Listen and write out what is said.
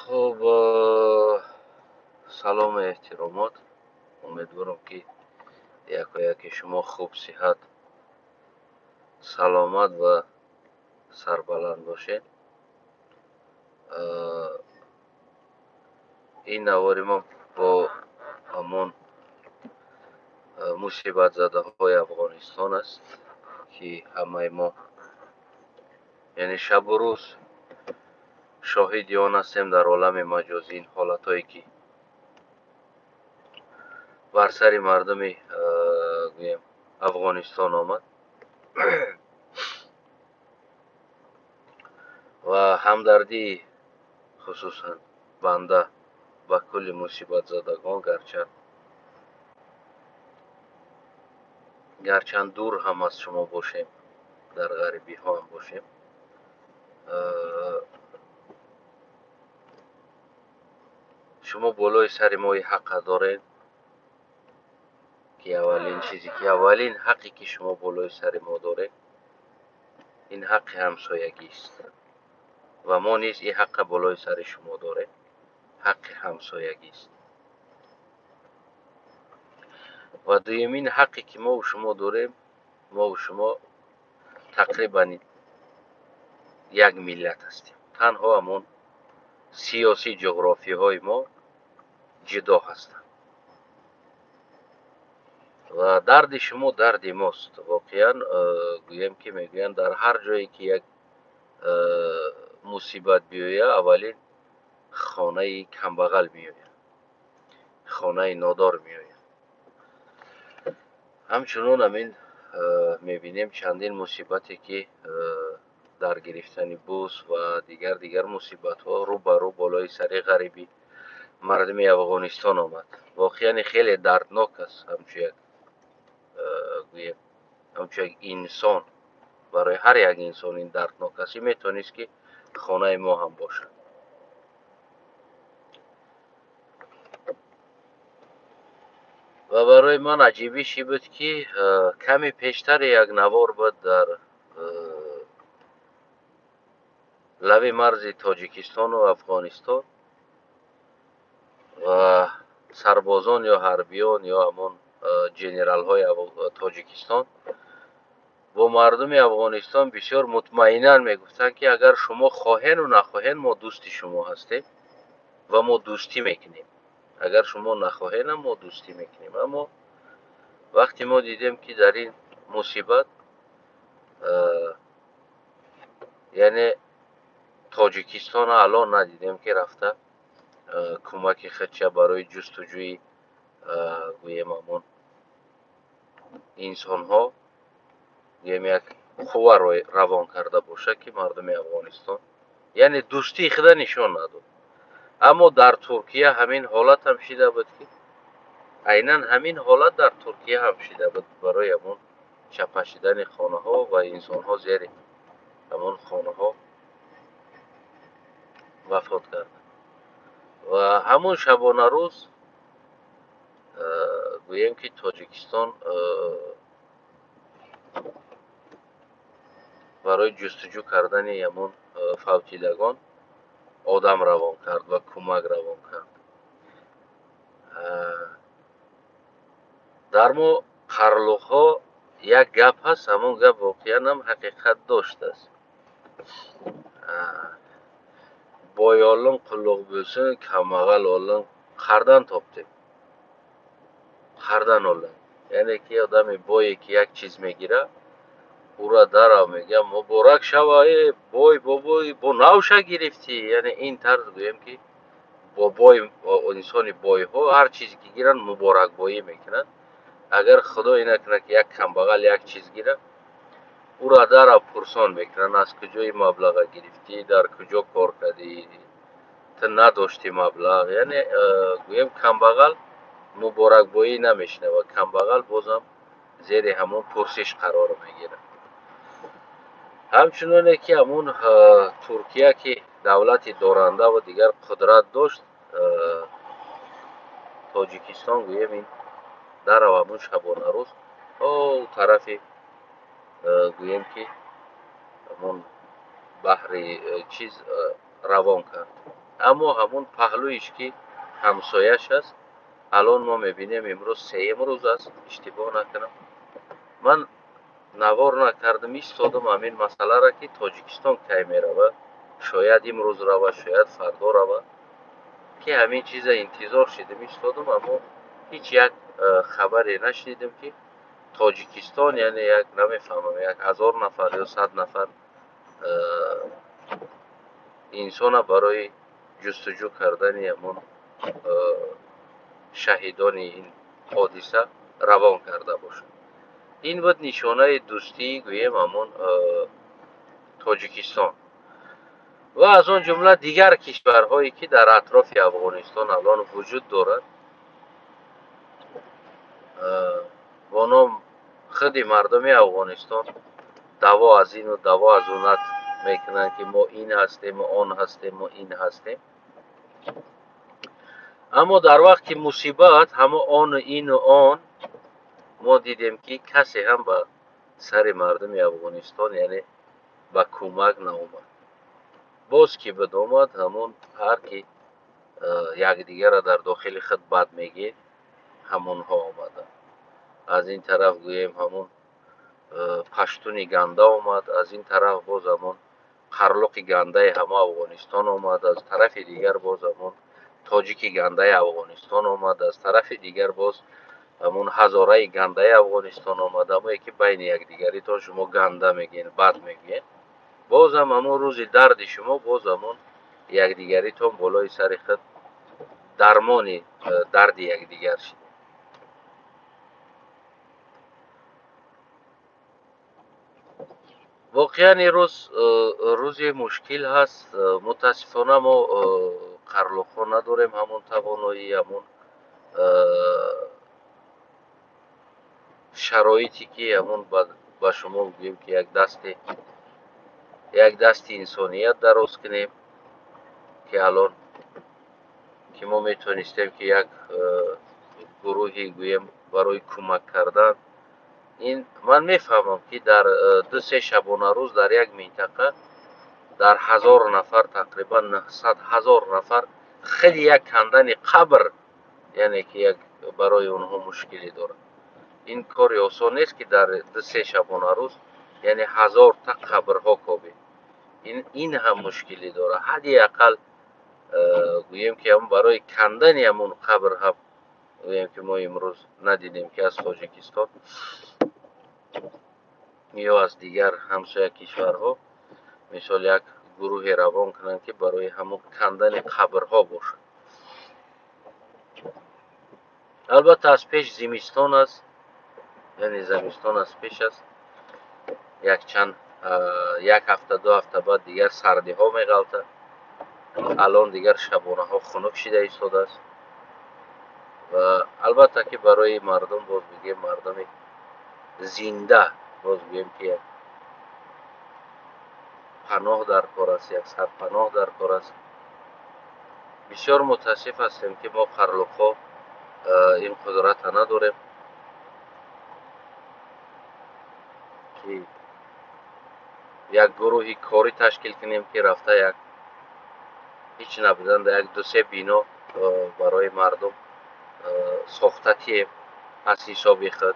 خب سلام و احترامات. امیدوارم که یکی شما خوب صحت سلامت و سربلند باشید. این نواری ما با همون مصیبت زده های افغانستان است که همه ما یعنی شب و روز شاهد آن هستیم در عالم مجازی. این حالت هایی که بر سر مردم افغانستان آمد و همدردی خصوصا بنده با کل مصیبت زدگان گرچند دور هم از شما باشیم، در غریبی ها هم باشیم، شما بالای سر ما حق دارید که اولین حقی که شما بالای سر ما دارید این حق همسایگی است و ما نیز این حق بالای سر شما داریم، حق همسایگی است. و دویمین حقی که ما و شما داریم، ما و شما تقریبا یک ملت هستیم، تنها همون سیاسی جغرافی های ما جدا هستند و درد شما درد ماست. واقعا گویم که میگویند در هر جایی که یک مصیبت بیاید اولین خانه کمبغل میآید، خانه نادار میآید. همچنون همین میبینیم چندین مصیبتی که در گرفتن بوس و دیگر مصیبت ها رو بر رو بالای سر غریبی مردم افغانستان آمد. واقعا خیلی دردناک است. همچون یک انسان، برای هر یک انسان این دردناک است. میتونست که خانه ما هم باشد. و برای من عجیبی بود که کمی پیشتر یک نوار بود در لب مرز تاجیکستان و افغانستان و سربازان یا حربیان یا همون جنرال های تاجیکستان با مردم افغانستان بسیار مطمئنا میگفتند که اگر شما خواهین و نخواهین ما دوست شما هستیم و ما دوستی میکنیم، اگر شما نخواهین ما دوستی میکنیم. اما وقتی ما دیدیم که در این مصیبت یعنی تاجیکستان الان ندیدیم که رفته کمک خدشه برای جستجوی گویم همون انسان ها گویم یک خواه روان کرده باشه که مردم افغانستان یعنی دوستی خدا نشان نداد. اما در ترکیه همین حالت هم شده بود که عیناً همین حالت در ترکیه هم شده بود، برای همون چپشیدن خانه ها و انسان ها زیر همون خانه ها وفات کرد. و همون شبانه روز گویم که تاجیکستان برای جستجو کردن همون فوتیدگان آدم روان کرد و کمک روان کرد. در ما قرلوق ها یک گپ هست، همون گپ واقعا هم حقیقت داشت است. boy olim qulluq bo'lsin, kambag'al olim qardan topdi. qardan olim. یعنی که آدم بایی که یک چیز میگیره او را در میگه مبارک شوه بای بابای با نوشه گرفتی. یعنی این طرز گویم که با بای انسان بای ها هر چیزی که گیرن مبارک بایی میکنن. اگر خدای نکنه که یک کمبغل یک چیز گیره او را در پرسان میکنن از کجای مبلغ گرفتی، در کجا کار کردی، تا نداشتی مبلغ. یعنی گویم کمبغل مبارک بایی نمیشنه و کمبغل بازم زیر همون پرسش قرار میگیره. همچنانه که همون ترکیه که دولت دارنده و دیگر قدرت داشت، تاجیکستان گویم این در همون شبانه روز او طرف گویم که همون بحر چیز روان کرد اما همون پهلویش که همسایش است. الان ما میبینیم امروز سیم روز است اشتباه نکنم. من نوار نکردم ایستادم همین مسئله را که تاجیکستان کی میرود، شاید امروز رود شاید فردا رود، که همین چیز انتظار شدم ایستادم، اما هیچ یک خبری نشنیدم که تاجیکستان یعنی یک نمیفهمم 1000 نفر یا 100 نفر انسان برای جستجو کردن همون شهیدان این حادثه روان کرده باشد. این بود نشانه دوستی گویم همون تاجیکستان و از آن جمله دیگر کشورهایی که در اطراف افغانستان الان وجود دارد. با نام خود مردم افغانستان دعوا از این و دعوا از اونت میکنن که ما این هستیم ما آن هستیم ما این هستیم، اما در وقت که مصیبت همه آن و این و آن، ما دیدیم که کسی هم به سر مردم افغانستان یعنی به کمک نامد. باز که بد آمد همون هر کی یک دیگر را در داخل خود بد میگه همون ها آمده. از این طرف گوییم همون پشتون گنده آمد، از این طرف باز همون قرلق گنده همه افغانستان آمد، از طرف دیگر باز همون تاجیک گنده افغانستان آمد، از طرف دیگر باز همون هزاره گنده افغانستان آمد. اما یکی بین یک دیگری تا شما گنده میگین بد میگین، باز هم همون روز درد شما باز همون یک دیگری تا بالای سر خود درمان درد یک دیگر شد. واقعا این روز مشکل هست. متاسفانه ما قرلخو نداریم همون توانایی همون شرایطی که همون با شما بگیم که یک دست انسانیت دراز کنیم که الان که ما میتونستیم که یک گروهی گویم برای کمک کردن. این من میفهمم که در 2-3 شبانه روز در یک منطقه در 1000 نفر تقریبا 900,000 نفر خیلی یک کندن قبر یعنی که یک برای اونها مشکلی داره. این کار آسان نیست که در 2-3 شبانه روز یعنی 1000 تا قبرها کابی. این هم مشکلی داره. حدی اقل گوییم که هم برای کندن همون قبر هم گوییم که ما امروز ندیدیم که از تاجیکستان یا از دیگر همسایه کشورها مثال یک گروه روان کنند که برای همون کندن قبرها باشد. البته از پیش زمستان است، یعنی زمستان از پیش است. یک هفته 2 هفته بعد دیگر سردی ها میغلطد. الان دیگر شبانه ها خنک شده ایستاده است و البته که برای مردم باز بگیم مردم زنده باز بگیم که پناه در کار است، یک سرپناه در کار است. بسیار متاسف هستیم که ما قرلخ این قدرت نداریم که یک گروهی کاری تشکیل کنیم که رفته هیچ نبودن یک 2-3 بینا برای مردم ساخته که از حساب خود